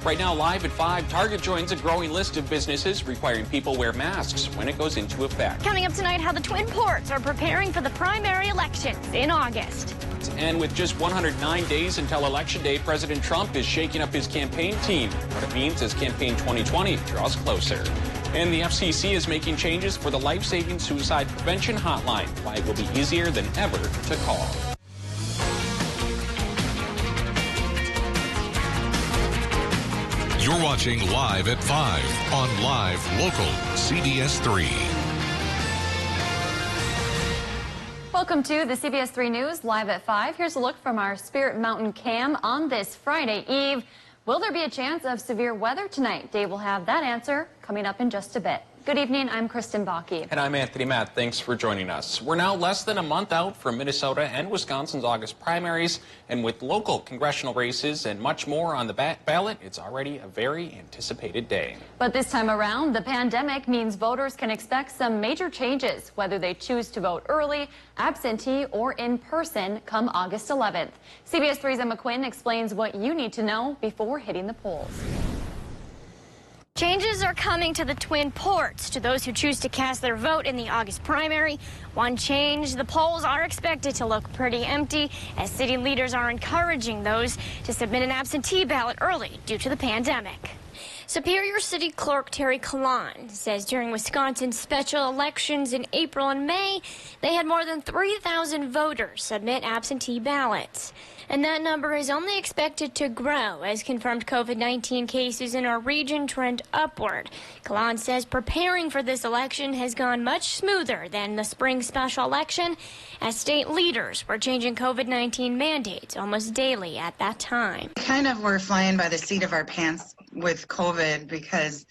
Right now, live at 5, Target joins a growing list of businesses requiring people wear masks when it goes into effect. Coming up tonight, how the Twin Ports are preparing for the primary elections in August. And with just 109 days until Election Day, President Trump is shaking up his campaign team. What it means as Campaign 2020 draws closer. And the FCC is making changes for the life-saving suicide prevention hotline. Why it will be easier than ever to call. You're watching Live at 5 on Live Local CBS 3. Welcome to the CBS 3 News Live at 5. Here's a look from our Spirit Mountain cam on this Friday Eve. Will there be a chance of severe weather tonight? Dave will have that answer coming up in just a bit. Good evening, I'm Kristen Bakke. And I'm Anthony Matt. Thanks for joining us. We're now less than a month out from Minnesota and Wisconsin's August primaries, and with local congressional races and much more on the ballot, it's already a very anticipated day. But this time around, the pandemic means voters can expect some major changes, whether they choose to vote early, absentee, or in person come August 11th. CBS 3's Emma Quinn explains what you need to know before hitting the polls. Changes are coming to the Twin Ports to those who choose to cast their vote in the August primary. One change, the polls are expected to look pretty empty as city leaders are encouraging those to submit an absentee ballot early due to the pandemic. Superior City Clerk Terry Kalan says during Wisconsin's special elections in April and May, they had more than 3,000 voters submit absentee ballots. And that number is only expected to grow as confirmed COVID-19 cases in our region trend upward. Kalan says preparing for this election has gone much smoother than the spring special election, as state leaders were changing COVID-19 mandates almost daily at that time. Kind of were flying by the seat of our pants with COVID because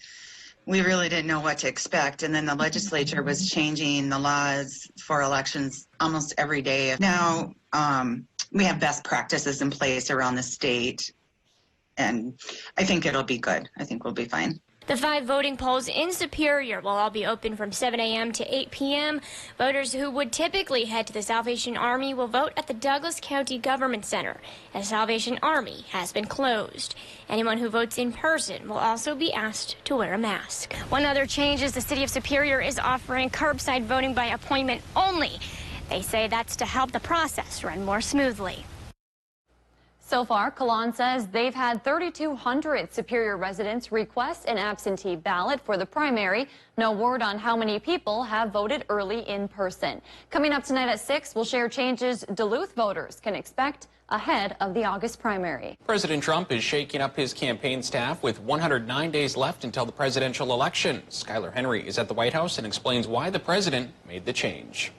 we really didn't know what to expect. And then the legislature was changing the laws for elections almost every day. Now, we have best practices in place around the state, and I think it'll be good. I think we'll be fine. The 5 voting polls in Superior will all be open from 7 a.m. to 8 p.m. Voters who would typically head to the Salvation Army will vote at the Douglas County Government Center, as Salvation Army has been closed. Anyone who votes in person will also be asked to wear a mask. One other change is the city of Superior is offering curbside voting by appointment only. They say that's to help the process run more smoothly. So far, Kalan says they've had 3,200 Superior residents request an absentee ballot for the primary. No word on how many people have voted early in person. Coming up tonight at 6, we'll share changes Duluth voters can expect ahead of the August primary. President Trump is shaking up his campaign staff with 109 days left until the presidential election. Skylar Henry is at the White House and explains why the president made the change.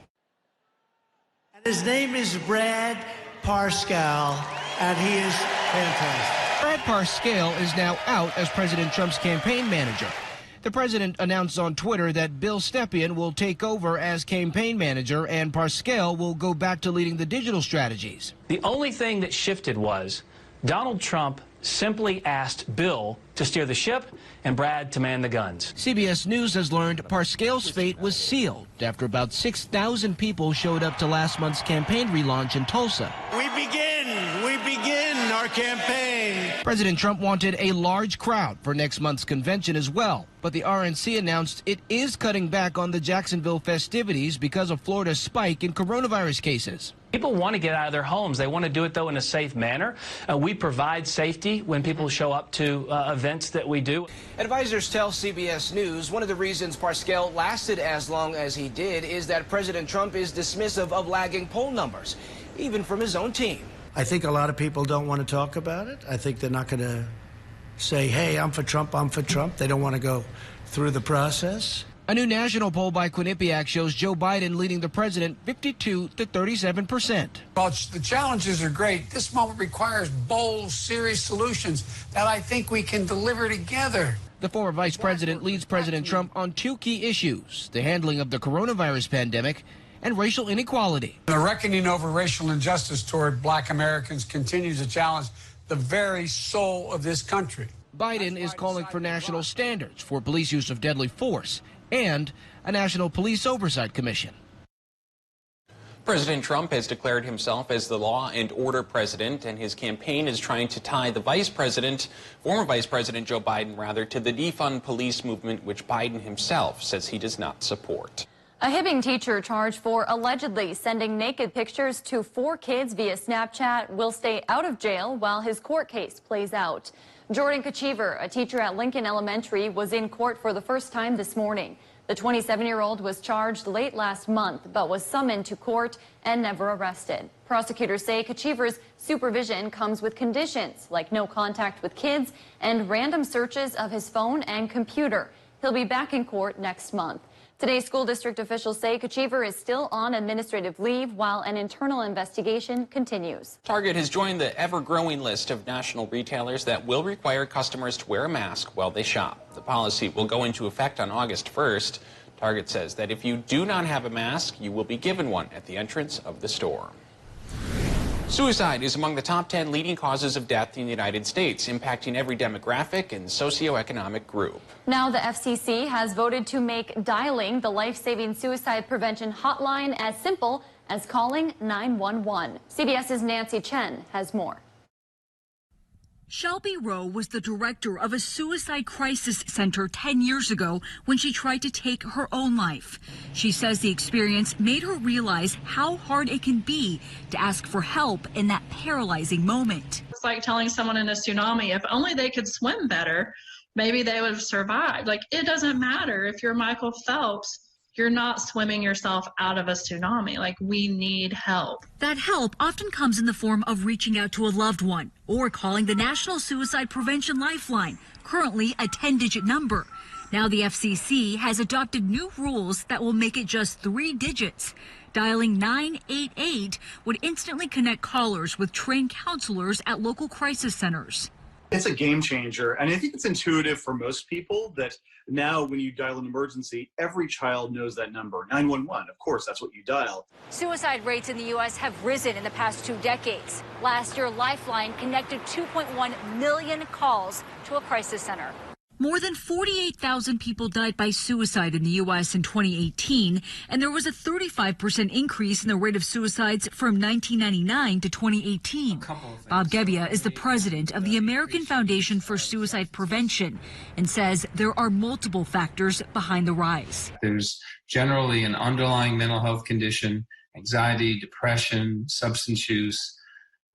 His name is Brad Parscale, and he is fantastic. Brad Parscale is now out as President Trump's campaign manager. The president announced on Twitter that Bill Stepien will take over as campaign manager, and Parscale will go back to leading the digital strategies. The only thing that shifted was Donald Trump simply asked Bill to steer the ship and Brad to man the guns. CBS News has learned Parscale's fate was sealed after about 6,000 people showed up to last month's campaign relaunch in Tulsa. We begin our campaign. President Trump wanted a large crowd for next month's convention as well, but the RNC announced it is cutting back on the Jacksonville festivities because of Florida's spike in coronavirus cases. People want to get out of their homes. They want to do it, though, in a safe manner. We provide safety when people show up to events that we do. Advisors tell CBS News one of the reasons Parscale lasted as long as he did is that President Trump is dismissive of lagging poll numbers, even from his own team. I think a lot of people don't want to talk about it. I think they're not going to say, hey, I'm for Trump, I'm for Trump. They don't want to go through the process. A new national poll by Quinnipiac shows Joe Biden leading the president 52 to 37%. Well, the challenges are great. This moment requires bold, serious solutions that I think we can deliver together. The former vice president leads President Trump on 2 key issues, the handling of the coronavirus pandemic and racial inequality. The reckoning over racial injustice toward black Americans continues to challenge the very soul of this country. Biden is calling for national standards for police use of deadly force and a National Police Oversight Commission. President Trump has declared himself as the law and order president, and his campaign is trying to tie the former Vice President Joe Biden, to the defund police movement, which Biden himself says he does not support. A Hibbing teacher charged for allegedly sending naked pictures to 4 kids via Snapchat will stay out of jail while his court case plays out. Jordan Kochiver, a teacher at Lincoln Elementary, was in court for the first time this morning. The 27-year-old was charged late last month, but was summoned to court and never arrested. Prosecutors say Kochiver's supervision comes with conditions like no contact with kids and random searches of his phone and computer. He'll be back in court next month. Today, school district officials say Kochiver is still on administrative leave while an internal investigation continues. Target has joined the ever-growing list of national retailers that will require customers to wear a mask while they shop. The policy will go into effect on August 1st. Target says that if you do not have a mask, you will be given one at the entrance of the store. Suicide is among the top 10 leading causes of death in the United States, impacting every demographic and socioeconomic group. Now the FCC has voted to make dialing the life-saving suicide prevention hotline as simple as calling 911. CBS's Nancy Chen has more. Shelby Rowe was the director of a suicide crisis center 10 years ago when she tried to take her own life. She says the experience made her realize how hard it can be to ask for help in that paralyzing moment. It's like telling someone in a tsunami, if only they could swim better, maybe they would have survived. Like, it doesn't matter if you're Michael Phelps. You're not swimming yourself out of a tsunami. Like, we need help. That help often comes in the form of reaching out to a loved one or calling the National Suicide Prevention Lifeline, currently a 10-digit number. Now the FCC has adopted new rules that will make it just 3 digits. Dialing 988 would instantly connect callers with trained counselors at local crisis centers. It's a game changer, and I think it's intuitive for most people that now when you dial an emergency, every child knows that number, 911. Of course, that's what you dial. Suicide rates in the U.S. have risen in the past 2 decades. Last year, Lifeline connected 2.1 million calls to a crisis center. More than 48,000 people died by suicide in the U.S. in 2018, and there was a 35% increase in the rate of suicides from 1999 to 2018. Bob Gebbia is the president of the American Foundation for Suicide Prevention and says there are multiple factors behind the rise. There's generally an underlying mental health condition, anxiety, depression, substance use,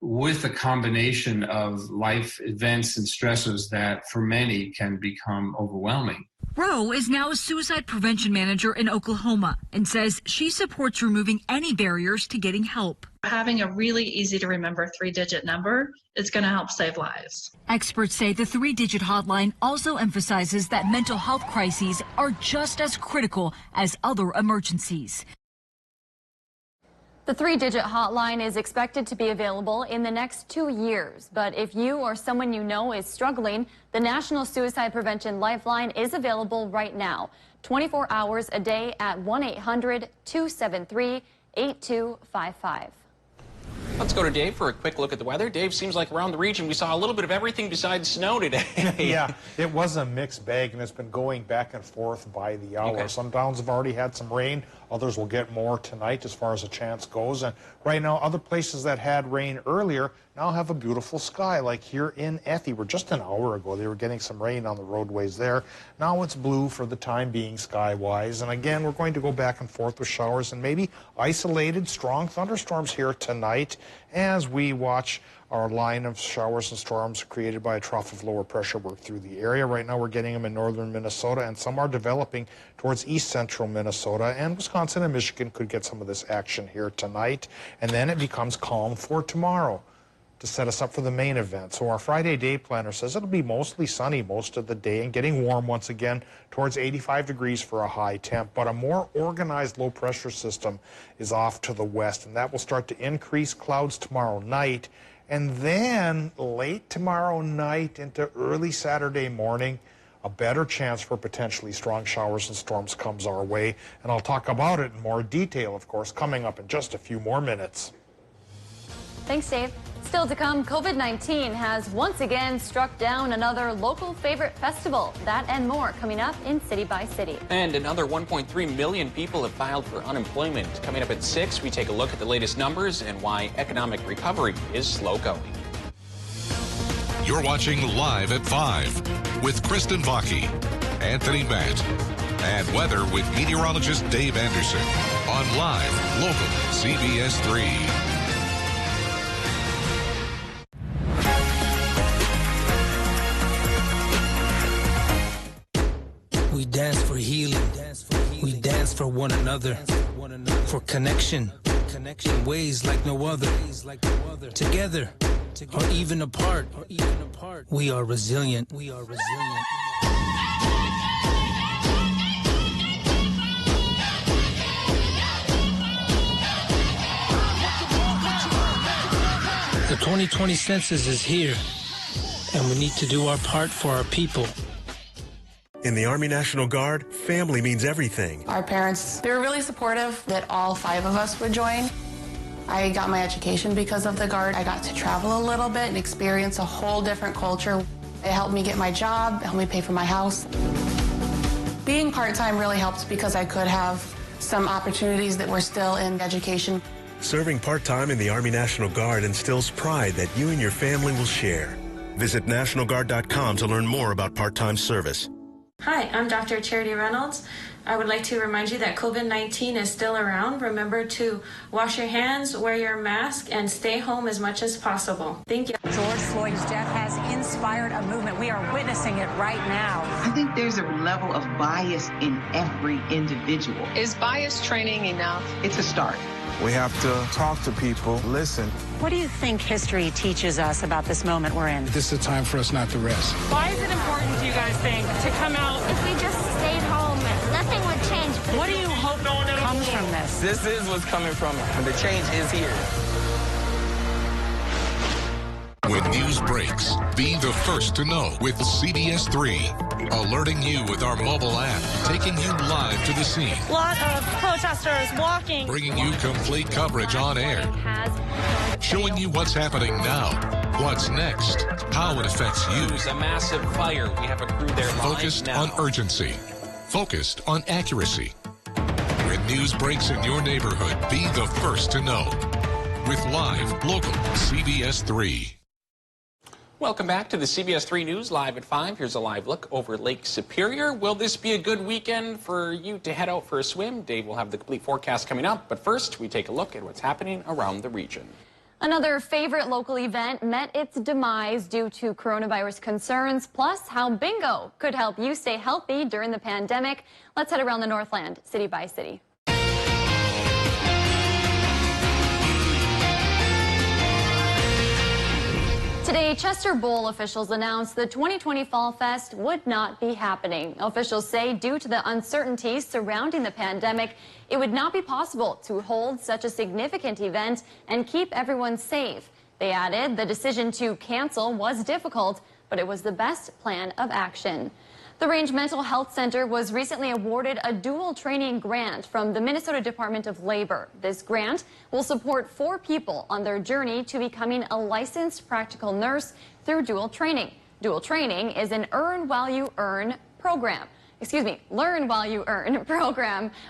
with a combination of life events and stressors that for many can become overwhelming. Rowe is now a suicide prevention manager in Oklahoma and says she supports removing any barriers to getting help. Having a really easy to remember 3-digit number is going to help save lives. Experts say the 3-digit hotline also emphasizes that mental health crises are just as critical as other emergencies. The 3-digit hotline is expected to be available in the next 2 years. But if you or someone you know is struggling, the National Suicide Prevention Lifeline is available right now, 24 hours a day at 1-800-273-8255. Let's go to Dave for a quick look at the weather. Dave, seems like around the region we saw a little bit of everything besides snow today. Yeah, it was a mixed bag, and it's been going back and forth by the hour. Okay. Some towns have already had some rain. Others will get more tonight as far as the chance goes. And right now, other places that had rain earlier now have a beautiful sky, like here in Effie, where just an hour ago they were getting some rain on the roadways there. Now it's blue for the time being sky-wise. And again, we're going to go back and forth with showers and maybe isolated strong thunderstorms here tonight as we watch our line of showers and storms created by a trough of lower pressure work through the area. Right now we're getting them in northern Minnesota, and some are developing towards east central Minnesota, and Wisconsin and Michigan could get some of this action here tonight. And then it becomes calm for tomorrow to set us up for the main event. So our Friday day planner says it'll be mostly sunny most of the day and getting warm once again towards 85 degrees for a high temp. But a more organized low pressure system is off to the west, and that will start to increase clouds tomorrow night. And then late tomorrow night into early Saturday morning, a better chance for potentially strong showers and storms comes our way. And I'll talk about it in more detail, of course, coming up in just a few more minutes. Thanks, Dave. Still to come, COVID-19 has once again struck down another local favorite festival. That and more coming up in City by City. And another 1.3 million people have filed for unemployment. Coming up at 6, we take a look at the latest numbers and why economic recovery is slow going. You're watching Live at 5 with Kristen Vaki, Anthony Matt, and weather with meteorologist Dave Anderson on Live Local CBS 3. We dance for healing. We dance for one another. For connection. In ways like no other. Together. Or even apart. We are resilient. The 2020 census is here, and we need to do our part for our people. In the Army National Guard, family means everything. Our parents, they were really supportive that all 5 of us would join. I got my education because of the Guard. I got to travel a little bit and experience a whole different culture. It helped me get my job, helped me pay for my house. Being part-time really helped because I could have some opportunities that were still in education. Serving part-time in the Army National Guard instills pride that you and your family will share. Visit NationalGuard.com to learn more about part-time service. Hi, I'm Dr. Charity Reynolds. I would like to remind you that COVID-19 is still around. Remember to wash your hands, wear your mask, and stay home as much as possible. Thank you. George Floyd's death has inspired a movement. We are witnessing it right now. I think there's a level of bias in every individual. Is bias training enough? It's a start. We have to talk to people, listen. What do you think history teaches us about this moment we're in? This is a time for us not to rest. Why is it important, do you guys think, to come out? If we just stayed home, nothing would change. What do you hope comes from this? This is what's coming from it. The change is here. When news breaks, be the first to know with CBS 3. Alerting you with our mobile app, taking you live to the scene. A lot of protesters walking. Bringing you complete coverage on air. Showing you what's happening now, what's next, how it affects you. There's a massive fire. We have a crew there live Focused now. on urgency. Focused on accuracy. When news breaks in your neighborhood, be the first to know. With Live Local CBS 3. Welcome back to the CBS 3 News Live at 5. Here's a live look over Lake Superior. Will this be a good weekend for you to head out for a swim? Dave will have the complete forecast coming up. But first, we take a look at what's happening around the region. Another favorite local event met its demise due to coronavirus concerns, plus how bingo could help you stay healthy during the pandemic. Let's head around the Northland, city by city. Today, Chester Bowl officials announced the 2020 Fall Fest would not be happening. Officials say due to the uncertainties surrounding the pandemic, it would not be possible to hold such a significant event and keep everyone safe. They added the decision to cancel was difficult, but it was the best plan of action. The Range Mental Health Center was recently awarded a dual training grant from the Minnesota Department of Labor. This grant will support 4 people on their journey to becoming a licensed practical nurse through dual training. Dual training is an Learn While You Earn program,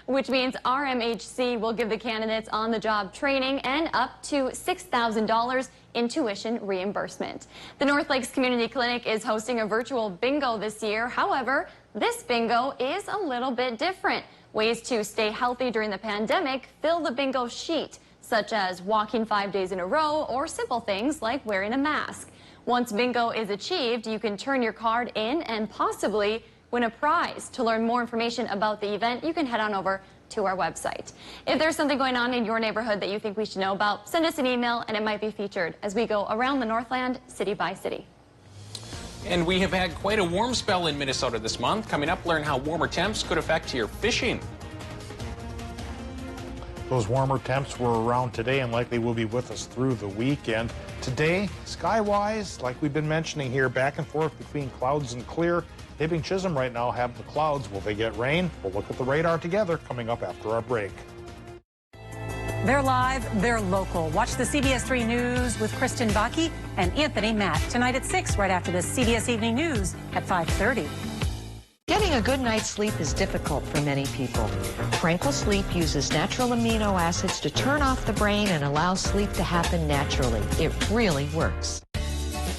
which means RMHC will give the candidates on-the-job training and up to $6,000 in tuition reimbursement. The North Lakes Community Clinic is hosting a virtual bingo this year. However, this bingo is a little bit different. Ways to stay healthy during the pandemic fill the bingo sheet, such as walking 5 days in a row or simple things like wearing a mask. Once bingo is achieved, you can turn your card in and possibly win a prize. To learn more information about the event, you can head on over to our website. If there's something going on in your neighborhood that you think we should know about, send us an email and it might be featured as we go around the Northland city by city. And we have had quite a warm spell in Minnesota this month. Coming up, learn how warmer temps could affect your fishing. Those warmer temps were around today and likely will be with us through the weekend. Today, sky-wise, like we've been mentioning here, back and forth between clouds and clear. Hibbing Chisholm right now have the clouds. Will they get rain? We'll look at the radar together coming up after our break. They're live, they're local. Watch the CBS 3 News with Kristen Baki and Anthony Matt tonight at 6, right after the CBS Evening News at 5:30. Getting a good night's sleep is difficult for many people. Tranquil Sleep uses natural amino acids to turn off the brain and allow sleep to happen naturally. It really works.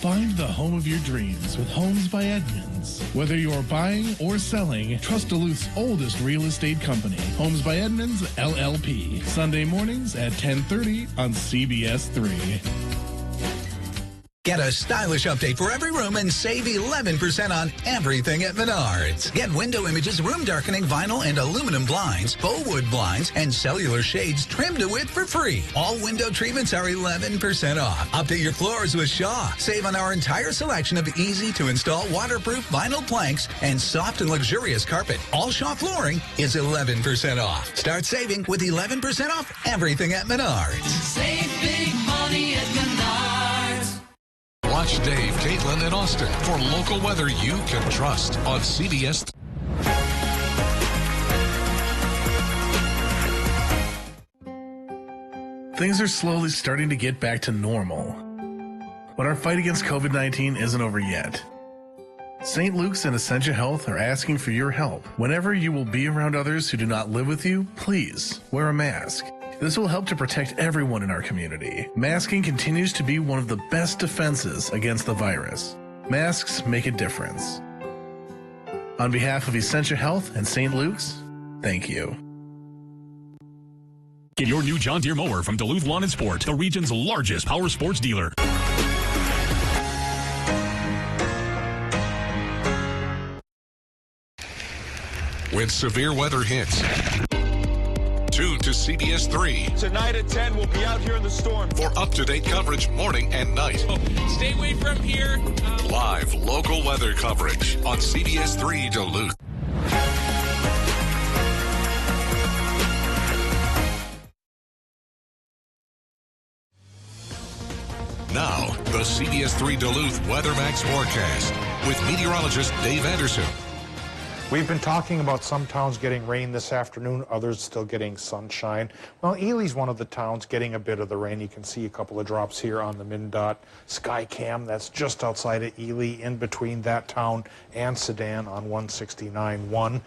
Find the home of your dreams with Homes by Edmunds. Whether you're buying or selling, trust Duluth's oldest real estate company, Homes by Edmunds, LLP. Sunday mornings at 10:30 on CBS 3. Get a stylish update for every room and save 11% on everything at Menards. Get window images, room darkening, vinyl and aluminum blinds, faux wood blinds, and cellular shades trimmed to width for free. All window treatments are 11% off. Update your floors with Shaw. Save on our entire selection of easy-to-install waterproof vinyl planks and soft and luxurious carpet. All Shaw flooring is 11% off. Start saving with 11% off everything at Menards. Save big money at Menards. Watch Dave, Caitlin, and Austin for local weather you can trust on CBS. Things are slowly starting to get back to normal, but our fight against COVID-19 isn't over yet. St. Luke's and Essentia Health are asking for your help. Whenever you will be around others who do not live with you, please wear a mask. This will help to protect everyone in our community. Masking continues to be one of the best defenses against the virus. Masks make a difference. On behalf of Essentia Health and St. Luke's, thank you. Get your new John Deere mower from Duluth Lawn and Sport, the region's largest power sports dealer. When severe weather hits, tune to CBS 3. Tonight at 10, we'll be out here in the storm. For up-to-date coverage morning and night. Stay away from here. Live local weather coverage on CBS 3 Duluth. Now, the CBS 3 Duluth Weather Max forecast with meteorologist Dave Anderson. We've been talking about some towns getting rain this afternoon, others still getting sunshine. Well, Ely's one of the towns getting a bit of the rain. You can see a couple of drops here on the MnDOT sky cam. That's just outside of Ely, in between that town and Sedan on 169-1.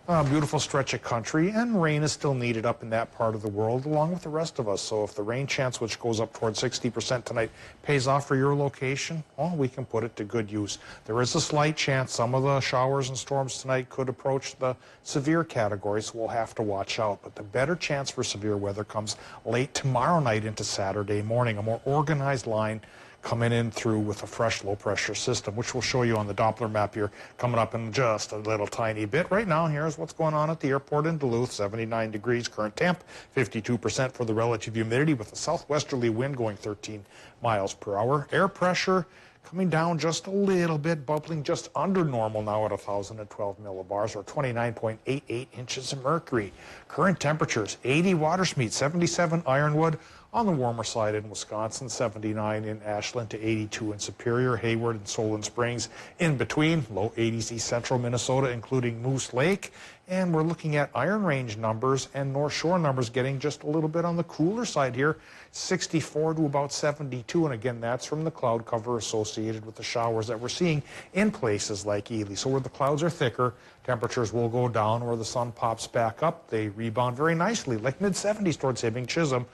A beautiful stretch of country, and rain is still needed up in that part of the world along with the rest of us. So if the rain chance, which goes up towards 60% tonight, pays off for your location, well, we can put it to good use. There is a slight chance some of the showers and storms tonight could approach the severe category, so we'll have to watch out. But the better chance for severe weather comes late tomorrow night into Saturday morning. A more organized line coming in through with a fresh low-pressure system, which we'll show you on the Doppler map here coming up in just a little tiny bit. Right now, here's what's going on at the airport in Duluth. 79 degrees, current temp, 52% for the relative humidity with a southwesterly wind going 13 miles per hour. Air pressure coming down just a little bit, bubbling just under normal now at 1,012 millibars, or 29.88 inches of mercury. Current temperatures, 80 Watersmeet, 77 Ironwood, on the warmer side in Wisconsin, 79 in Ashland to 82 in Superior, Hayward, and Solon Springs. In between, low 80s east central Minnesota, including Moose Lake. And we're looking at Iron Range numbers and North Shore numbers getting just a little bit on the cooler side here, 64 to about 72. And again, that's from the cloud cover associated with the showers that we're seeing in places like Ely. So where the clouds are thicker, temperatures will go down. Where the sun pops back up, they rebound very nicely, like mid-70s towards Hibbing, Chisholm.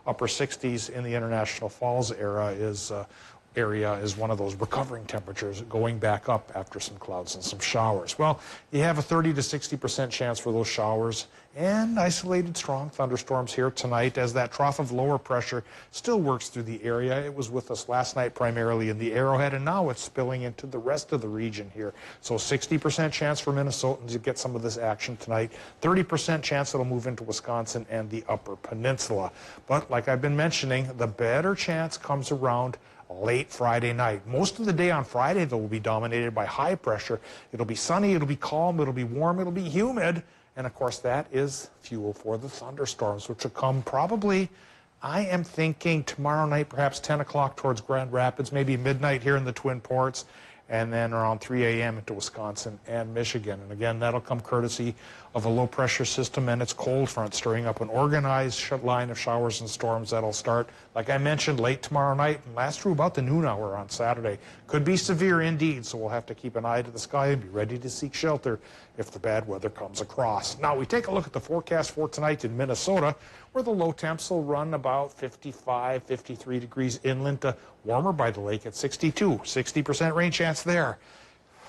Upper 60s in the International Falls area is one of those recovering temperatures going back up after some clouds and some showers. Well, you have a 30 to 60% chance for those showers and isolated strong thunderstorms here tonight as that trough of lower pressure still works through the area. It was with us last night primarily in the Arrowhead, and now it's spilling into the rest of the region here. So 60% chance for Minnesotans to get some of this action tonight. 30% chance it'll move into Wisconsin and the Upper Peninsula. But like I've been mentioning, the better chance comes around late Friday night. Most of the day on Friday, though, will be dominated by high pressure. It'll be sunny, it'll be calm, it'll be warm, it'll be humid. And, of course, that is fuel for the thunderstorms, which will come probably, I am thinking, tomorrow night, perhaps 10 o'clock towards Grand Rapids, maybe midnight here in the Twin Ports. and then around 3 a.m. into Wisconsin and Michigan. And again, that'll come courtesy of a low-pressure system and its cold front, stirring up an organized line of showers and storms that'll start, like I mentioned, late tomorrow night and last through about the noon hour on Saturday. Could be severe indeed, so we'll have to keep an eye to the sky and be ready to seek shelter if the bad weather comes across. Now, we take a look at the forecast for tonight in Minnesota, where the low temps will run about 55, 53 degrees inland to warmer by the lake at 62. 60% rain chance there.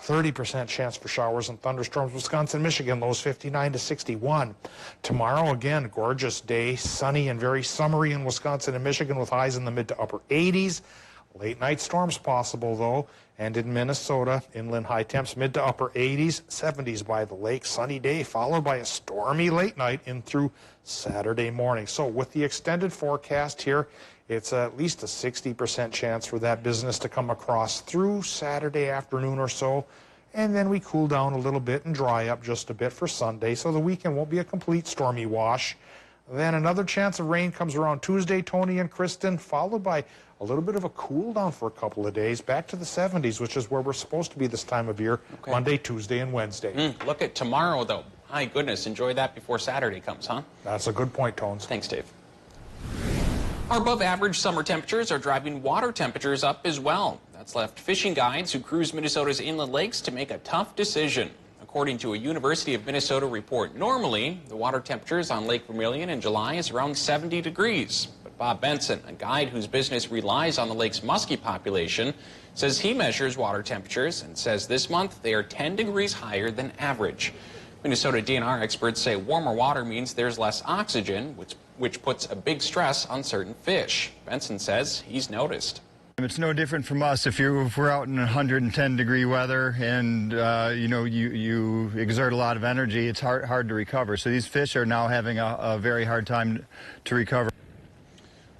30% chance for showers and thunderstorms. Wisconsin, Michigan, lows 59 to 61. Tomorrow, again, gorgeous day, sunny and very summery in Wisconsin and Michigan with highs in the mid to upper 80s. Late night storms possible, though. And in Minnesota, inland high temps mid to upper 80s, 70s by the lake. Sunny day followed by a stormy late night in through Saturday morning. So with the extended forecast here, it's at least a 60% chance for that business to come across through Saturday afternoon or so. And then we cool down a little bit and dry up just a bit for Sunday. So the weekend won't be a complete stormy wash. Then another chance of rain comes around Tuesday, Tony and Kristen, followed by a little bit of a cool down for a couple of days, back to the 70s, which is where we're supposed to be this time of year, Monday, Tuesday, and Wednesday. Look at tomorrow, though. My goodness, enjoy that before Saturday comes, huh? That's a good point, Tones. Thanks, Dave. Our above-average summer temperatures are driving water temperatures up as well. That's left fishing guides who cruise Minnesota's inland lakes to make a tough decision. According to a University of Minnesota report, normally the water temperatures on Lake Vermilion in July is around 70 degrees. But Bob Benson, a guide whose business relies on the lake's muskie population, says he measures water temperatures and says this month they are 10 degrees higher than average. Minnesota DNR experts say warmer water means there's less oxygen, which puts a big stress on certain fish. Benson says he's noticed. It's no different from us. If we're out in 110-degree weather and you exert a lot of energy, it's hard to recover. So these fish are now having a very hard time to recover.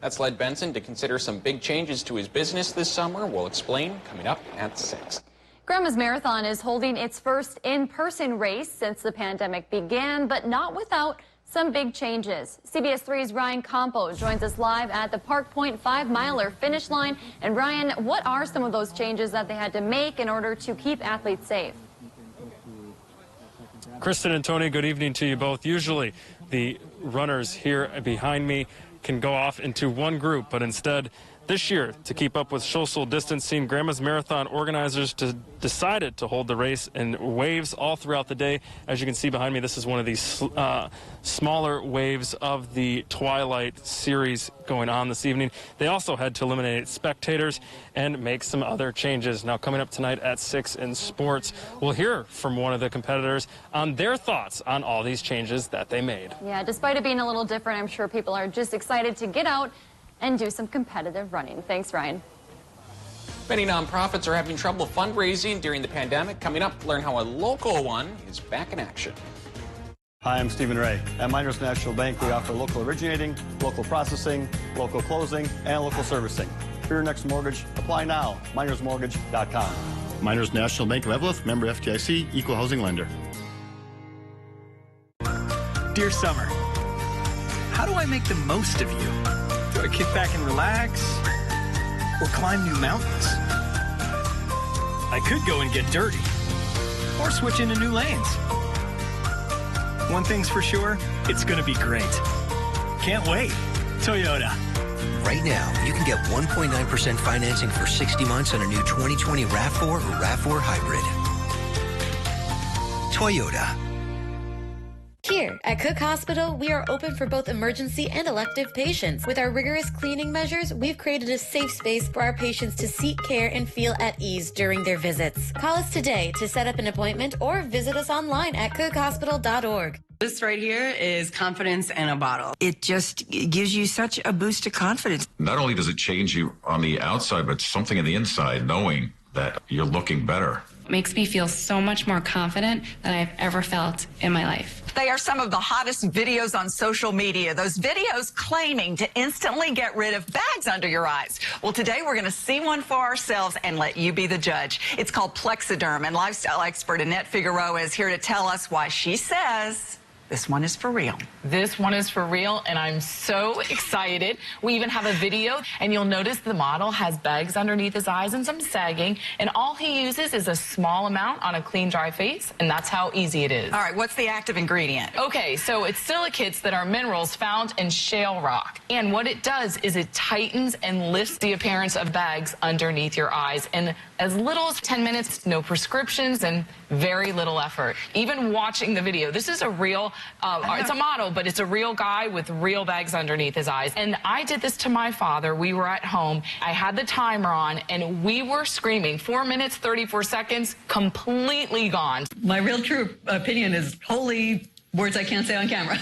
That's led Benson to consider some big changes to his business this summer. We'll explain coming up at 6. Grandma's Marathon is holding its first in-person race since the pandemic began, but not without some big changes. CBS 3's Ryan Campo joins us live at the Park Point 5-miler finish line. And Ryan, what are some of those changes that they had to make in order to keep athletes safe? Kristen and Tony, good evening to you both. Usually the runners here behind me can go off into one group, but instead this year, to keep up with social distancing, Grandma's Marathon organizers decided to hold the race in waves all throughout the day. As you can see behind me, this is one of these smaller waves of the Twilight series going on this evening. They also had to eliminate spectators and make some other changes. Now, coming up tonight at 6 in sports, we'll hear from one of the competitors on their thoughts on all these changes that they made. Yeah, despite it being a little different, I'm sure people are just excited to get out and do some competitive running. Thanks, Ryan. Many nonprofits are having trouble fundraising during the pandemic. Coming up, learn how a local one is back in action. Hi, I'm Stephen Ray. At Miners National Bank, we offer local originating, local processing, local closing, and local servicing. For your next mortgage, apply now. minersmortgage.com. Miners National Bank of Evelyn, member FDIC, equal housing lender. Dear Summer, how do I make the most of you? Do I kick back and relax? Or climb new mountains? I could go and get dirty. Or switch into new lanes. One thing's for sure, it's gonna be great. Can't wait. Toyota. Right now, you can get 1.9% financing for 60 months on a new 2020 RAV4 or RAV4 Hybrid. Toyota. Here at Cook Hospital, we are open for both emergency and elective patients. With our rigorous cleaning measures, we've created a safe space for our patients to seek care and feel at ease during their visits. Call us today to set up an appointment or visit us online at cookhospital.org. This right here is confidence in a bottle. It just gives you such a boost of confidence. Not only does it change you on the outside, but something on the inside, knowing that you're looking better. It makes me feel so much more confident than I've ever felt in my life. They are some of the hottest videos on social media. Those videos claiming to instantly get rid of bags under your eyes. Well, today we're going to see one for ourselves and let you be the judge. It's called Plexiderm, and lifestyle expert Annette Figueroa is here to tell us why she says This one is for real. This one is for real, and I'm so excited. We even have a video, and you'll notice the model has bags underneath his eyes and some sagging, and all he uses is a small amount on a clean, dry face, and that's how easy it is. All right, what's the active ingredient? Okay, so it's silicates that are minerals found in shale rock, and what it does is it tightens and lifts the appearance of bags underneath your eyes, and as little as 10 minutes, no prescriptions, and very little effort. Even watching the video, this is a real, it's a model, but it's a real guy with real bags underneath his eyes. And I did this to my father. We were at home. I had the timer on, and we were screaming. 4 minutes, 34 seconds, completely gone. My real true opinion is holy words I can't say on camera.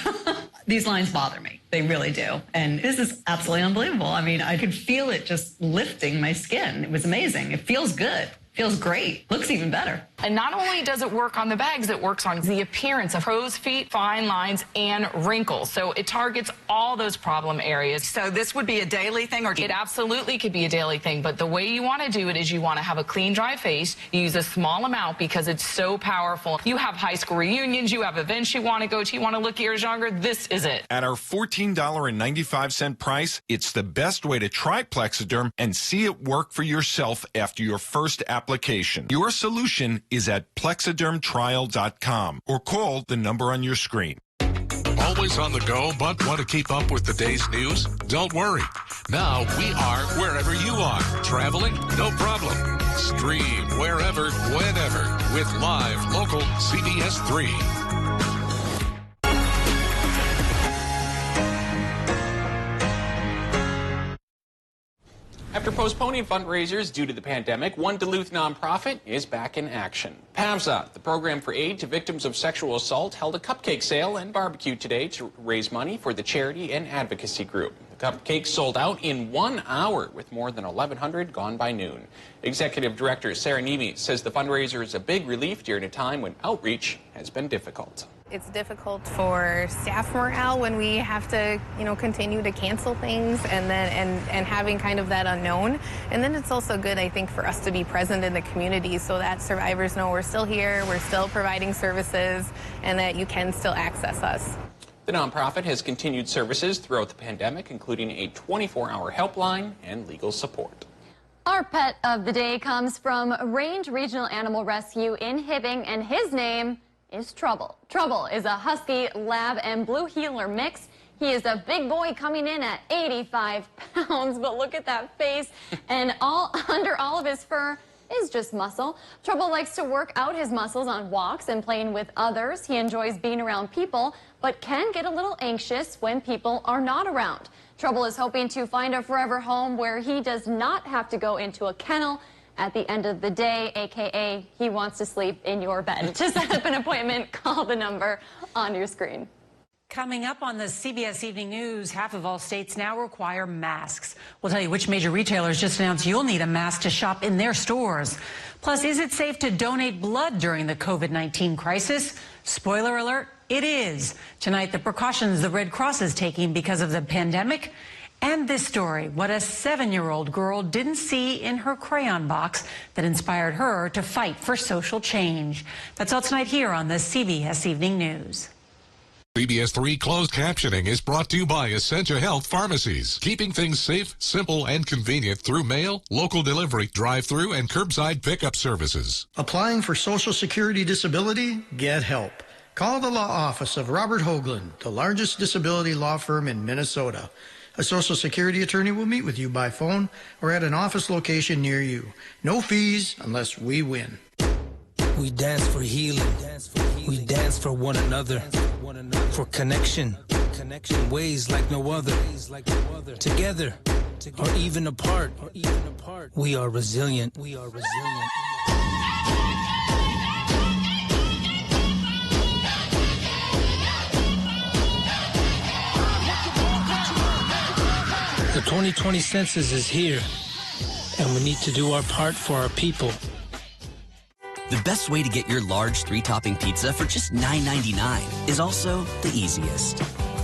These lines bother me. They really do. And this is absolutely unbelievable. I mean, I could feel it just lifting my skin. It was amazing. It feels good. Feels great. Looks even better. And not only does it work on the bags, it works on the appearance of crow's feet, fine lines, and wrinkles. So it targets all those problem areas. So this would be a daily thing? Or It absolutely could be a daily thing, but the way you want to do it is you want to have a clean, dry face. You use a small amount because it's so powerful. You have high school reunions, you have events you want to go to, you want to look years younger, this is it. At our $14.95 price, it's the best way to try Plexiderm and see it work for yourself after your first application. Your solution is at plexidermtrial.com or call the number on your screen. Always on the go, but want to keep up with the day's news? Don't worry. Now we are wherever you are. Traveling? No problem. Stream wherever, whenever with live local CBS 3. After postponing fundraisers due to the pandemic, one Duluth nonprofit is back in action. PAVSA, the program for aid to victims of sexual assault, held a cupcake sale and barbecue today to raise money for the charity and advocacy group. The cupcakes sold out in 1 hour, with more than 1,100 gone by noon. Executive Director Sarah Nemi says the fundraiser is a big relief during a time when outreach has been difficult. It's difficult for staff morale when we have to, continue to cancel things and having kind of that unknown. And then it's also good, I think, for us to be present in the community so that survivors know we're still here, we're still providing services, and that you can still access us. The nonprofit has continued services throughout the pandemic, including a 24-hour helpline and legal support. Our pet of the day comes from Range Regional Animal Rescue in Hibbing, and his name is Trouble. Trouble is a husky, lab, and blue heeler mix. He is a big boy coming in at 85 pounds, but look at that face, and under all of his fur is just muscle. Trouble likes to work out his muscles on walks and playing with others. He enjoys being around people, but can get a little anxious when people are not around. Trouble is hoping to find a forever home where he does not have to go into a kennel at the end of the day, aka he wants to sleep in your bed. To set up an appointment, call the number on your screen. Coming up on the CBS Evening News, half of all states now require masks. We'll tell you which major retailers just announced you'll need a mask to shop in their stores. Plus, is it safe to donate blood during the COVID-19 crisis? Spoiler alert, it is. Tonight, the precautions the Red Cross is taking because of the pandemic. And this story, what a 7-year-old girl didn't see in her crayon box that inspired her to fight for social change. That's all tonight here on the CBS Evening News. CBS 3 closed captioning is brought to you by Essentia Health Pharmacies, keeping things safe, simple, and convenient through mail, local delivery, drive-through, and curbside pickup services. Applying for Social Security disability? Get help. Call the law office of Robert Hoagland, the largest disability law firm in Minnesota. A Social Security attorney will meet with you by phone or at an office location near you. No fees unless we win. We dance for healing. We dance for one another. For connection. In ways like no other. Together. Or even apart. We are resilient. The 2020 census is here, and we need to do our part for our people. The best way to get your large 3-topping pizza for just $9.99 is also the easiest.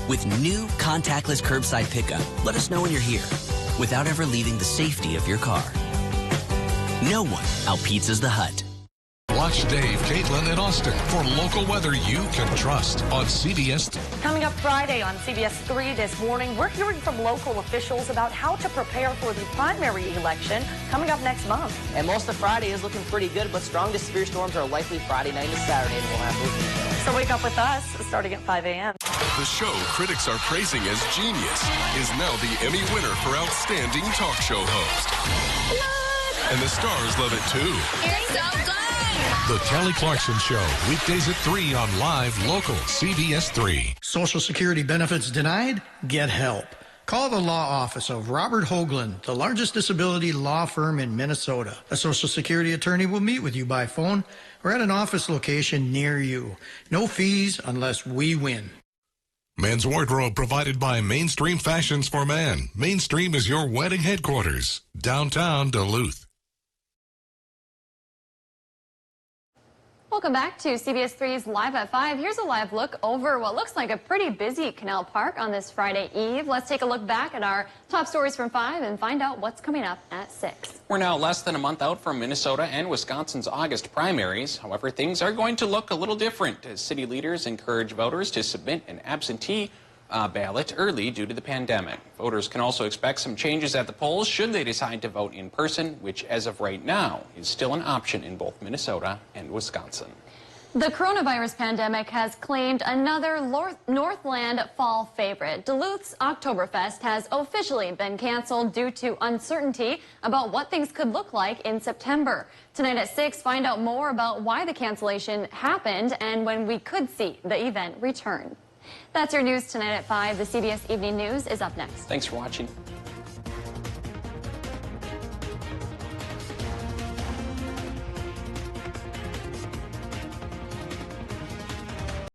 With new contactless curbside pickup, let us know when you're here without ever leaving the safety of your car. No one out-pizzas the Hut. Watch Dave, Caitlin, and Austin for local weather you can trust on CBS. Coming up Friday on CBS 3 this morning, we're hearing from local officials about how to prepare for the primary election coming up next month. And most of Friday is looking pretty good, but strong to severe storms are likely Friday night and Saturday, and we'll have those details. So wake up with us starting at 5 a.m. The show critics are praising as genius is now the Emmy winner for Outstanding Talk Show Host. And the stars love it too. You're so good. The Kelly Clarkson Show, weekdays at 3 on Live Local CBS 3. Social Security benefits denied? Get help. Call the law office of Robert Hoagland, the largest disability law firm in Minnesota. A Social Security attorney will meet with you by phone or at an office location near you. No fees unless we win. Men's wardrobe provided by Mainstream Fashions for Men. Mainstream is your wedding headquarters. Downtown Duluth. Welcome back to CBS 3's Live at 5. Here's a live look over what looks like a pretty busy Canal Park on this Friday Eve. Let's take a look back at our top stories from 5 and find out what's coming up at 6. We're now less than a month out from Minnesota and Wisconsin's August primaries. However, things are going to look a little different as city leaders encourage voters to submit an absentee ballot early due to the pandemic. Voters can also expect some changes at the polls should they decide to vote in person, which as of right now is still an option in both Minnesota and Wisconsin. The coronavirus pandemic has claimed another Northland fall favorite. Duluth's Oktoberfest has officially been canceled due to uncertainty about what things could look like in September. Tonight at 6, find out more about why the cancellation happened and when we could see the event return. That's your news tonight at 5. The CBS Evening News is up next. Thanks for watching.